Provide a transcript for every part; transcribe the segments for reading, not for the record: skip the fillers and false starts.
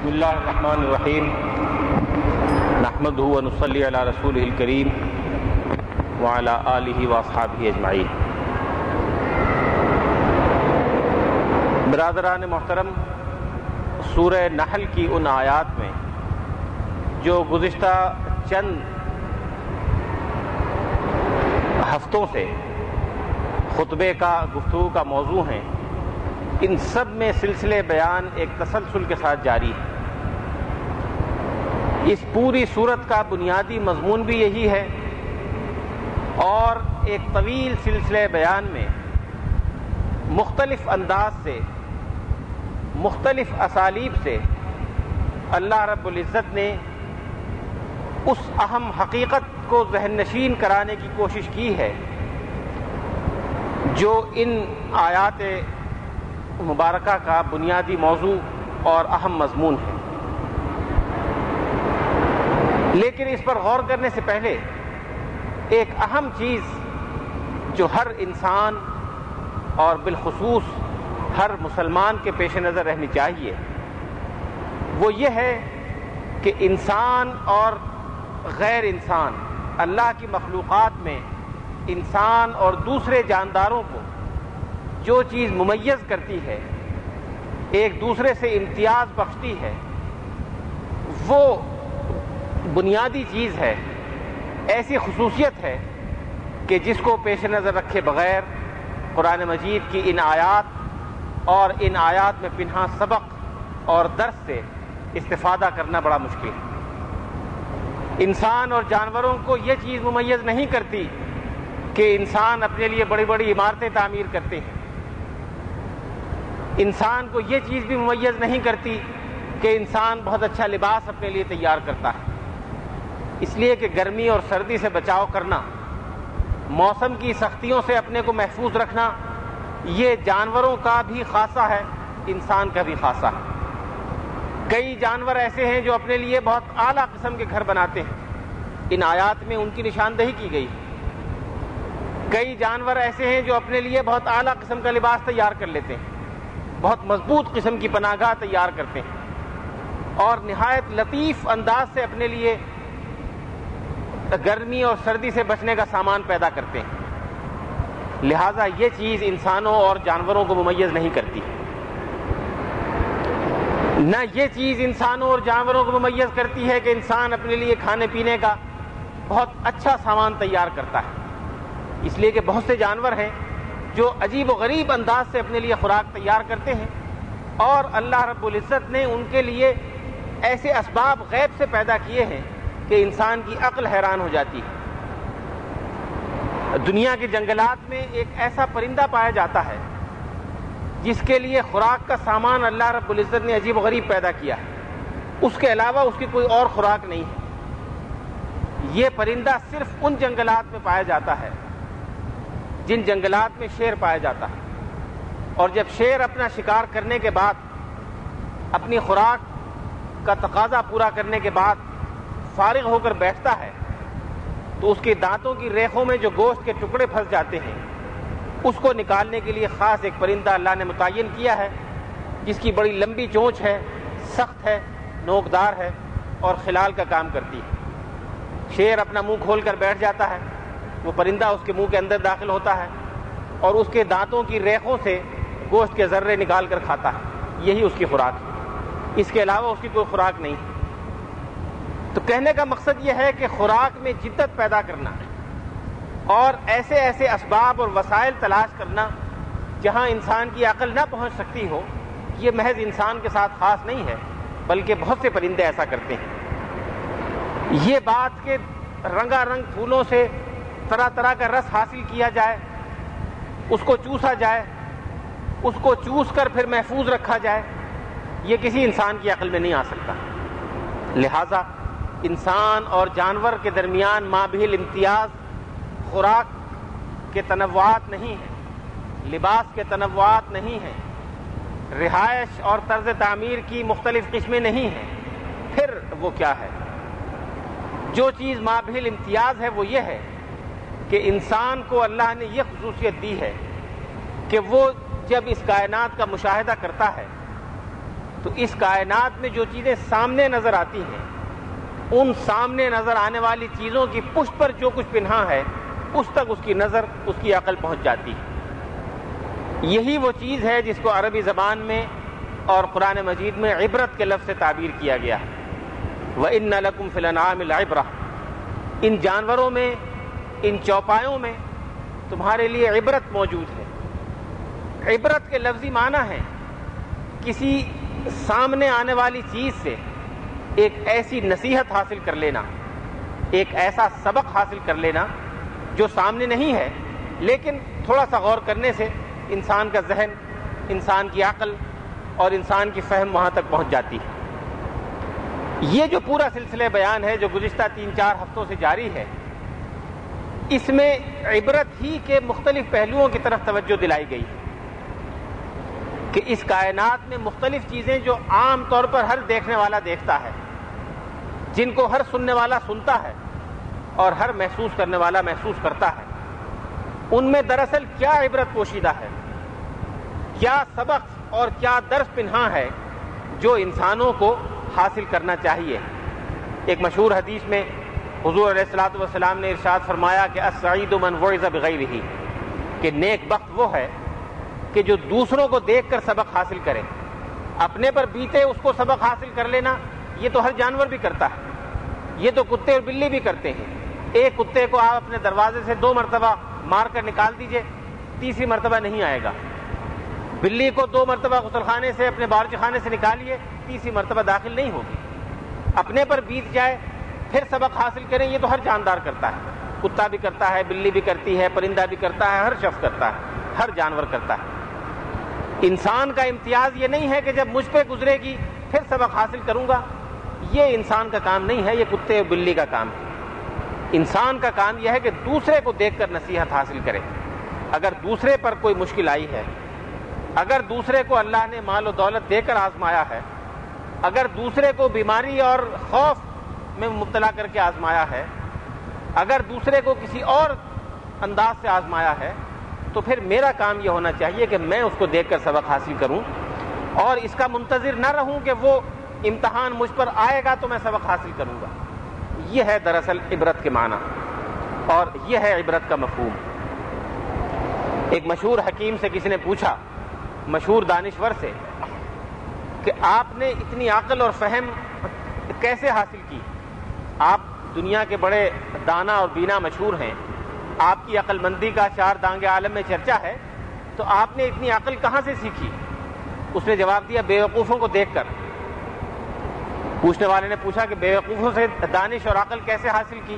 اللہ الرحمن الرحیم نحمدہ ونصلی علی رسولہ الکریم وعلی آلہ واصحابہ اجمعین۔ برادران محترم، سورہ نحل کی ان آیات میں جو گزشتہ چند ہفتوں سے خطبے کا گفتگو کا موضوع ہیں، ان سب میں سلسلے بیان ایک تسلسل کے ساتھ جاری ہے۔ اس پوری صورت کا بنیادی مضمون بھی یہی ہے، اور ایک طویل سلسلے بیان میں مختلف انداز سے، مختلف اسالیب سے اللہ رب العزت نے اس اہم حقیقت کو ذہن نشین کرانے کی کوشش کی ہے جو ان آیات مبارکہ کا بنیادی موضوع اور اہم مضمون ہے۔ لیکن اس پر غور کرنے سے پہلے ایک اہم چیز جو ہر انسان اور بالخصوص ہر مسلمان کے پیش نظر رہنی چاہیے، وہ یہ ہے کہ انسان اور غیر انسان، اللہ کی مخلوقات میں انسان اور دوسرے جانداروں کو جو چیز ممیز کرتی ہے، ایک دوسرے سے امتیاز بخشتی ہے، وہ بنیادی چیز ہے، ایسی خصوصیت ہے کہ جس کو پیش نظر رکھے بغیر قرآن مجید کی ان آیات اور ان آیات میں پنہاں سبق اور درس سے استفادہ کرنا بڑا مشکل ہے۔ انسان اور جانوروں کو یہ چیز ممیز نہیں کرتی کہ انسان اپنے لیے بڑی بڑی عمارتیں تعمیر کرتے ہیں، انسان کو یہ چیز بھی ممیز نہیں کرتی کہ انسان بہت اچھا لباس اپنے لیے تیار کرتا ہے۔ اس لیے کہ گرمی اور سردی سے بچاؤ کرنا، موسم کی سختیوں سے اپنے کو محفوظ رکھنا، یہ جانوروں کا بھی خاصہ ہے، انسان کا بھی خاصہ ہے۔ کئی جانور ایسے ہیں جو اپنے لیے بہت اعلیٰ قسم کے گھر بناتے ہیں، ان آیات میں ان کی نشاندہی کی گئی۔ کئی جانور ایسے ہیں جو اپنے لیے بہت اعلیٰ قسم کا لباس تیار کر لیتے ہیں، بہت مضبوط قسم کی پناہ گاہ تیار کرتے ہیں، اور نہایت لطیف انداز سے اپنے لیے گرمی اور سردی سے بچنے کا سامان پیدا کرتے ہیں۔ لہٰذا یہ چیز انسانوں اور جانوروں کو ممیز نہیں کرتی، نہ یہ چیز انسانوں اور جانوروں کو ممیز کرتی ہے کہ انسان اپنے لیے کھانے پینے کا بہت اچھا سامان تیار کرتا ہے۔ اس لیے کہ بہت سے جانور ہیں جو عجیب و غریب انداز سے اپنے لیے خوراک تیار کرتے ہیں، اور اللہ رب العزت نے ان کے لیے ایسے اسباب غیب سے پیدا کیے ہیں کہ انسان کی عقل حیران ہو جاتی ہے۔ دنیا کے جنگلات میں ایک ایسا پرندہ پایا جاتا ہے جس کے لیے خوراک کا سامان اللہ رب العزت نے عجیب و غریب پیدا کیا ہے، اس کے علاوہ اس کی کوئی اور خوراک نہیں ہے۔ یہ پرندہ صرف ان جنگلات میں پایا جاتا ہے جن جنگلات میں شیر پایا جاتا ہے، اور جب شیر اپنا شکار کرنے کے بعد، اپنی خوراک کا تقاضا پورا کرنے کے بعد فارغ ہو کر بیٹھتا ہے، تو اس کے دانتوں کی ریخوں میں جو گوشت کے ٹکڑے پھنس جاتے ہیں، اس کو نکالنے کے لیے خاص ایک پرندہ اللہ نے متعین کیا ہے، جس کی بڑی لمبی چونچ ہے، سخت ہے، نوکدار ہے، اور خلال کا کام کرتی ہے۔ شیر اپنا منہ کھول کر بیٹھ جاتا ہے، وہ پرندہ اس کے منہ کے اندر داخل ہوتا ہے اور اس کے دانتوں کی ریخوں سے گوشت کے ذرے نکال کر کھاتا ہے۔ یہی اس کی خوراک ہے، اس کے علاوہ اس کی کوئی خوراک نہیں۔ تو کہنے کا مقصد یہ ہے کہ خوراک میں جدت پیدا کرنا اور ایسے ایسے اسباب اور وسائل تلاش کرنا جہاں انسان کی عقل نہ پہنچ سکتی ہو، یہ محض انسان کے ساتھ خاص نہیں ہے، بلکہ بہت سے پرندے ایسا کرتے ہیں۔ یہ بات کہ رنگا رنگ پھولوں سے طرح طرح کا رس حاصل کیا جائے، اس کو چوسا جائے، اس کو چوس کر پھر محفوظ رکھا جائے، یہ کسی انسان کی عقل میں نہیں آ سکتا۔ لہذا انسان اور جانور کے درمیان مابہل امتیاز خوراک کے تنوعات نہیں ہیں، لباس کے تنوعات نہیں ہیں، رہائش اور طرز تعمیر کی مختلف قسمیں نہیں ہیں۔ پھر وہ کیا ہے؟ جو چیز مابہل امتیاز ہے وہ یہ ہے کہ انسان کو اللہ نے یہ خصوصیت دی ہے کہ وہ جب اس کائنات کا مشاہدہ کرتا ہے تو اس کائنات میں جو چیزیں سامنے نظر آتی ہیں، ان سامنے نظر آنے والی چیزوں کی پشت پر جو کچھ پنہا ہے اس تک اس کی نظر، اس کی عقل پہنچ جاتی ہے۔ یہی وہ چیز ہے جس کو عربی زبان میں اور قرآن مجید میں عبرت کے لفظ سے تعبیر کیا گیا ہے۔ وَإِنَّ لَكُمْ فِي الْأَنْعَامِ الْعِبْرَةَ، ان جانوروں میں، ان چوپایوں میں تمہارے لیے عبرت موجود ہے۔ عبرت کے لفظی معنی ہے کسی سامنے آنے والی چیز سے ایک ایسی نصیحت حاصل کر لینا، ایک ایسا سبق حاصل کر لینا جو سامنے نہیں ہے، لیکن تھوڑا سا غور کرنے سے انسان کا ذہن، انسان کی عقل اور انسان کی فہم وہاں تک پہنچ جاتی ہے۔ یہ جو پورا سلسلہ بیان ہے جو گزشتہ 3-4 ہفتوں سے جاری ہے، اس میں عبرت ہی کے مختلف پہلوؤں کی طرف توجہ دلائی گئی ہے کہ اس کائنات میں مختلف چیزیں جو عام طور پر ہر دیکھنے والا دیکھتا ہے، جن کو ہر سننے والا سنتا ہے اور ہر محسوس کرنے والا محسوس کرتا ہے، ان میں دراصل کیا عبرت پوشیدہ ہے، کیا سبق اور کیا درس پنہا ہے جو انسانوں کو حاصل کرنا چاہیے۔ ایک مشہور حدیث میں حضور علیہ الصلوۃ والسلام نے ارشاد فرمایا کہ السعید من وعظ بغیرہ، کہ نیک بخت وہ ہے کہ جو دوسروں کو دیکھ کر سبق حاصل کرے۔ اپنے پر بیتے اس کو سبق حاصل کر لینا یہ تو ہر جانور بھی کرتا ہے، یہ تو کتے اور بلی بھی کرتے ہیں۔ ایک کتے کو آپ اپنے دروازے سے 2 مرتبہ مار کر نکال دیجئے، تیسری مرتبہ نہیں آئے گا۔ بلی کو 2 مرتبہ غسل خانے سے، اپنے باورچی خانے سے نکالیے، تیسری مرتبہ داخل نہیں ہوگی۔ اپنے پر بیت جائے پھر سبق حاصل کریں، یہ تو ہر جاندار کرتا ہے، کتا بھی کرتا ہے، بلی بھی کرتی ہے، پرندہ بھی کرتا ہے، ہر شخص کرتا ہے، ہر جانور کرتا ہے۔ انسان کا امتیاز یہ نہیں ہے کہ جب مجھ پہ گزرے گی پھر سبق حاصل کروں گا، یہ انسان کا کام نہیں ہے، یہ کتے اور بلی کا کام ہے۔ انسان کا کام یہ ہے کہ دوسرے کو دیکھ کر نصیحت حاصل کرے۔ اگر دوسرے پر کوئی مشکل آئی ہے، اگر دوسرے کو اللہ نے مال و دولت دے کر آزمایا ہے، اگر دوسرے کو بیماری اور خوف میں مبتلا کر کے آزمایا ہے، اگر دوسرے کو کسی اور انداز سے آزمایا ہے، تو پھر میرا کام یہ ہونا چاہیے کہ میں اس کو دیکھ کر سبق حاصل کروں اور اس کا منتظر نہ رہوں کہ وہ امتحان مجھ پر آئے گا تو میں سبق حاصل کروں گا۔ یہ ہے دراصل عبرت کے معنی اور یہ ہے عبرت کا مفہوم۔ ایک مشہور حکیم سے کسی نے پوچھا، مشہور دانشور سے، کہ آپ نے اتنی عقل اور فہم کیسے حاصل کی؟ آپ دنیا کے بڑے دانا اور بینا مشہور ہیں، آپ کی عقل مندی کا 4 دانگ عالم میں چرچا ہے، تو آپ نے اتنی عقل کہاں سے سیکھی؟ اس نے جواب دیا، بیوقوفوں کو دیکھ کر۔ پوچھنے والے نے پوچھا کہ بیوقوفوں سے دانش اور عقل کیسے حاصل کی؟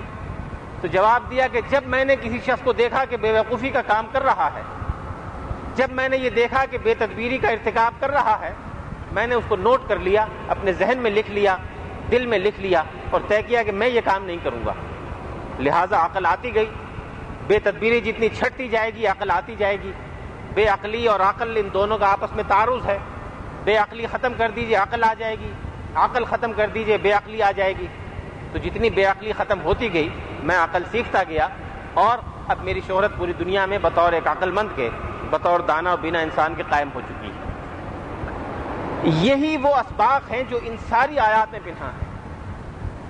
تو جواب دیا کہ جب میں نے کسی شخص کو دیکھا کہ بیوقوفی کا کام کر رہا ہے، جب میں نے یہ دیکھا کہ بے تدبیری کا ارتکاب کر رہا ہے، میں نے اس کو نوٹ کر لیا، اپنے ذہن میں لکھ لیا، دل میں لکھ لیا اور طے کیا کہ میں یہ کام نہیں کروں گا۔ لہٰذا عقل آتی گئی، بے تدبیری جتنی چھٹتی جائے گی عقل آتی جائے گی۔ بے عقلی اور عقل ان دونوں کا آپس میں تعارض ہے۔ بے عقلی ختم کر دیجئے عقل آ جائے گی، عقل ختم کر دیجئے بے عقلی آ جائے گی۔ تو جتنی بے عقلی ختم ہوتی گئی میں عقل سیکھتا گیا اور اب میری شہرت پوری دنیا میں بطور ایک عقل مند کے، بطور دانا اور بینا انسان کے قائم ہو چکی ہے۔ یہی وہ اسباق ہیں جو ان ساری آیات میں پنہا ہیں۔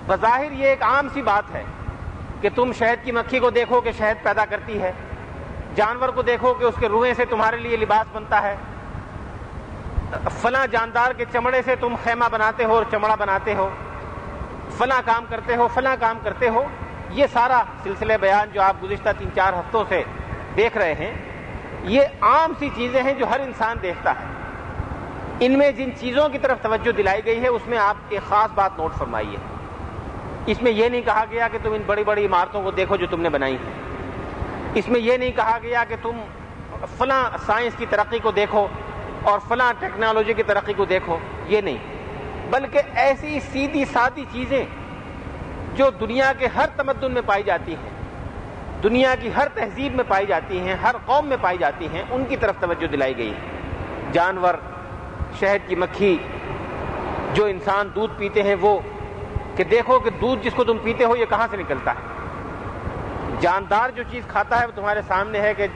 بظاہر یہ ایک عام سی بات ہے کہ تم شہد کی مکھی کو دیکھو کہ شہد پیدا کرتی ہے، جانور کو دیکھو کہ اس کے روئیں سے تمہارے لیے لباس بنتا ہے، فلاں جاندار کے چمڑے سے تم خیمہ بناتے ہو اور چمڑا بناتے ہو، فلاں کام کرتے ہو، فلاں کام کرتے ہو۔ یہ سارا سلسلہ بیان جو آپ گزشتہ 3-4 ہفتوں سے دیکھ رہے ہیں، یہ عام سی چیزیں ہیں جو ہر انسان دیکھتا ہے۔ ان میں جن چیزوں کی طرف توجہ دلائی گئی ہے اس میں آپ ایک خاص بات نوٹ فرمائیے۔ اس میں یہ نہیں کہا گیا کہ تم ان بڑی بڑی عمارتوں کو دیکھو جو تم نے بنائی ہیں، اس میں یہ نہیں کہا گیا کہ تم فلاں سائنس کی ترقی کو دیکھو اور فلاں ٹیکنالوجی کی ترقی کو دیکھو، یہ نہیں، بلکہ ایسی سیدھی سادی چیزیں جو دنیا کے ہر تمدن میں پائی جاتی ہیں، دنیا کی ہر تہذیب میں پائی جاتی ہیں، ہر قوم میں پائی جاتی ہیں، ان کی طرف توجہ دلائی گئی ہے۔ جانور، شہد کی مکھی، جو انسان دودھ پیتے ہیں وہ، کہ دیکھو کہ دودھ جس کو تم پیتے ہو یہ کہاں سے نکلتا ہے۔ جاندار جو چیز کھاتا ہے وہ تمہارے سامنے ہے کہ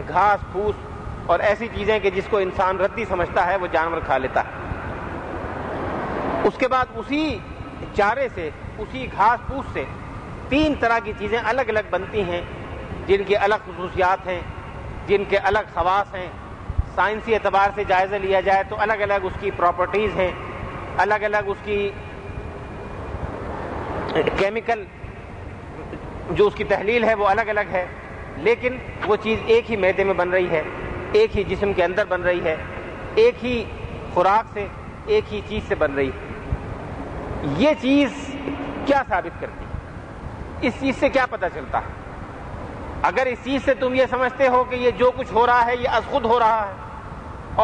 گھاس پھوس اور ایسی چیزیں کہ جس کو انسان ردی سمجھتا ہے وہ جانور کھا لیتا ہے۔ اس کے بعد اسی چارے سے، اسی گھاس پھوس سے 3 طرح کی چیزیں الگ الگ بنتی ہیں، جن کی الگ خصوصیات ہیں، جن کے الگ خواص ہیں۔ سائنسی اعتبار سے جائزہ لیا جائے تو الگ الگ اس کی پراپرٹیز ہیں، الگ الگ اس کی کیمیکل جو اس کی تحلیل ہے وہ الگ الگ ہے، لیکن وہ چیز ایک ہی معدے میں بن رہی ہے، ایک ہی جسم کے اندر بن رہی ہے، ایک ہی خوراک سے، ایک ہی چیز سے بن رہی ہے۔ یہ چیز کیا ثابت کرتی ہے؟ اس چیز سے کیا پتہ چلتا ہے؟ اگر اس چیز سے تم یہ سمجھتے ہو کہ یہ جو کچھ ہو رہا ہے یہ از خود ہو رہا ہے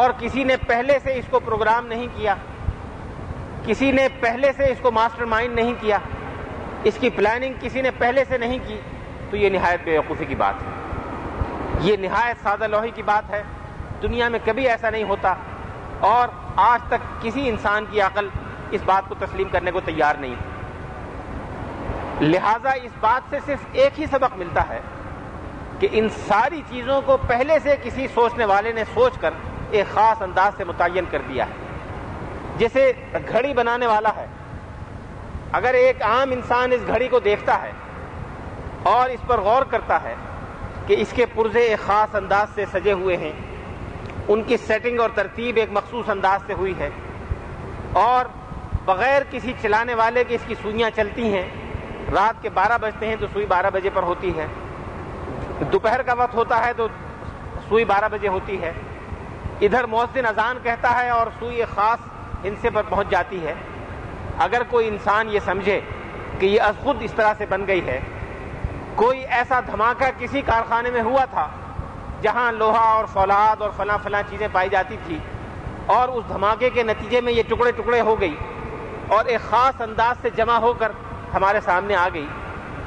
اور کسی نے پہلے سے اس کو پروگرام نہیں کیا، کسی نے پہلے سے اس کو ماسٹر مائنڈ نہیں کیا، اس کی پلاننگ کسی نے پہلے سے نہیں کی، تو یہ نہایت بیوقوفی کی بات ہے، یہ نہایت سادہ لوحی کی بات ہے۔ دنیا میں کبھی ایسا نہیں ہوتا اور آج تک کسی انسان کی عقل اس بات کو تسلیم کرنے کو تیار نہیں ہے۔ لہٰذا اس بات سے صرف ایک ہی سبق ملتا ہے کہ ان ساری چیزوں کو پہلے سے کسی سوچنے والے نے سوچ کر ایک خاص انداز سے متعین کر دیا ہے۔ جیسے گھڑی بنانے والا ہے، اگر ایک عام انسان اس گھڑی کو دیکھتا ہے اور اس پر غور کرتا ہے کہ اس کے پرزے ایک خاص انداز سے سجے ہوئے ہیں، ان کی سیٹنگ اور ترتیب ایک مخصوص انداز سے ہوئی ہے اور بغیر کسی چلانے والے کے اس کی سوئیاں چلتی ہیں، رات کے 12 بجتے ہیں تو سوئی 12 بجے پر ہوتی ہے، دوپہر کا وقت ہوتا ہے تو سوئی 12 بجے ہوتی ہے، ادھر مؤذن اذان کہتا ہے اور سوئی ایک خاص ہندسے پر پہنچ جاتی ہے۔ اگر کوئی انسان یہ سمجھے کہ یہ از خود اس طرح سے بن گئی ہے، کوئی ایسا دھماکہ کسی کارخانے میں ہوا تھا جہاں لوہا اور فولاد اور فلاں چیزیں پائی جاتی تھی اور اس دھماکے کے نتیجے میں یہ ٹکڑے ٹکڑے ہو گئی اور ایک خاص انداز سے جمع ہو کر ہمارے سامنے آ گئی،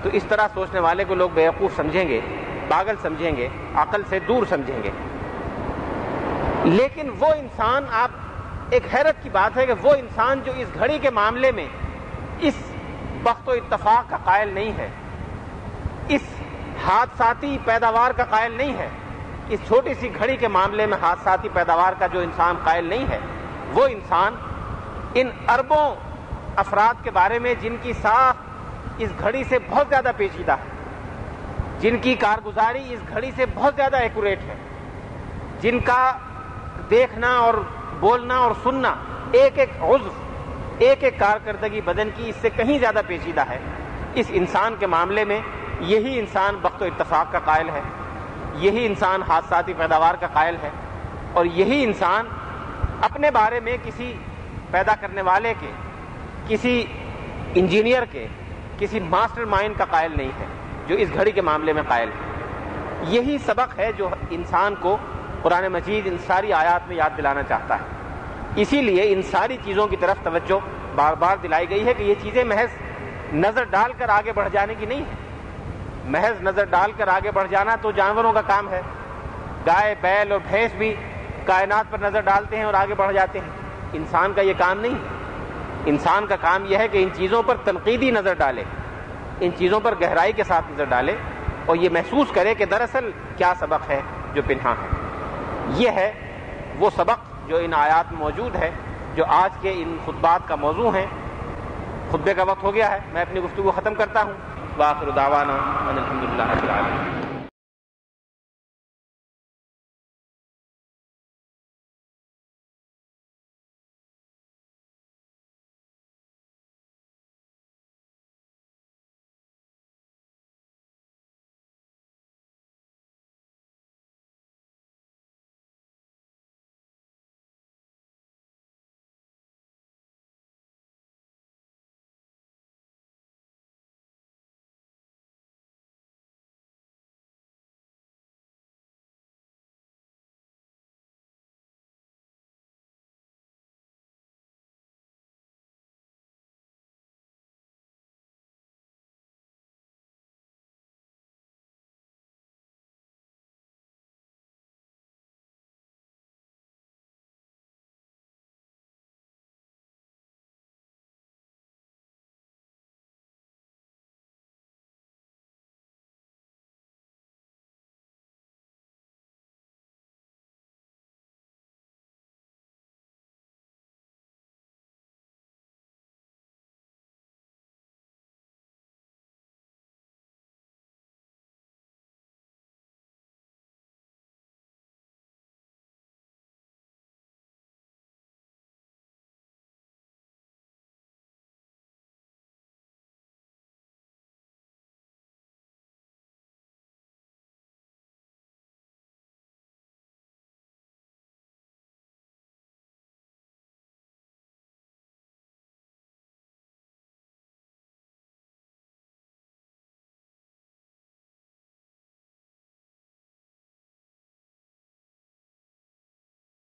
تو اس طرح سوچنے والے کو لوگ بیوقوف سمجھیں گے، پاگل سمجھیں گے، عقل سے دور سمجھیں گے۔ لیکن وہ انسان، آپ ایک حیرت کی بات ہے کہ وہ انسان جو اس گھڑی کے معاملے میں اس بخت و اتفاق کا قائل نہیں ہے، اس حادثاتی پیداوار کا قائل نہیں ہے، اس چھوٹی سی گھڑی کے معاملے میں حادثاتی پیداوار کا جو انسان قائل نہیں ہے، وہ انسان ان اربوں افراد کے بارے میں جن کی ساخت اس گھڑی سے بہت زیادہ پیچیدہ ہے، جن کی کارگزاری اس گھڑی سے بہت زیادہ ایکوریٹ ہے، جن کا دیکھنا اور بولنا اور سننا ایک ایک عضو، ایک ایک کارکردگی بدن کی اس سے کہیں زیادہ پیچیدہ ہے، اس انسان کے معاملے میں یہی انسان بخت و اتفاق کا قائل ہے، یہی انسان حادثاتی پیداوار کا قائل ہے، اور یہی انسان اپنے بارے میں کسی پیدا کرنے والے کے، کسی انجینئر کے، کسی ماسٹر مائنڈ کا قائل نہیں ہے جو اس گھڑی کے معاملے میں قائل ہے۔ یہی سبق ہے جو انسان کو قرآن مجید ان ساری آیات میں یاد دلانا چاہتا ہے۔ اسی لیے ان ساری چیزوں کی طرف توجہ بار بار دلائی گئی ہے کہ یہ چیزیں محض نظر ڈال کر آگے بڑھ جانے کی نہیں ہے۔ محض نظر ڈال کر آگے بڑھ جانا تو جانوروں کا کام ہے، گائے، بیل اور بھینس بھی کائنات پر نظر ڈالتے ہیں اور آگے بڑھ جاتے ہیں، انسان کا یہ کام نہیں ہے۔ انسان کا کام یہ ہے کہ ان چیزوں پر تنقیدی نظر ڈالے، ان چیزوں پر گہرائی کے ساتھ نظر ڈالے اور یہ محسوس کرے کہ دراصل کیا سبق ہے جو پنہاں ہے۔ یہ ہے وہ سبق جو ان آیات میں موجود ہے، جو آج کے ان خطبات کا موضوع ہیں۔ خطبے کا وقت ہو گیا ہے، میں اپنی گفتگو ختم کرتا ہوں۔ وآخر دعوانا ان الحمد للہ رب العالمین۔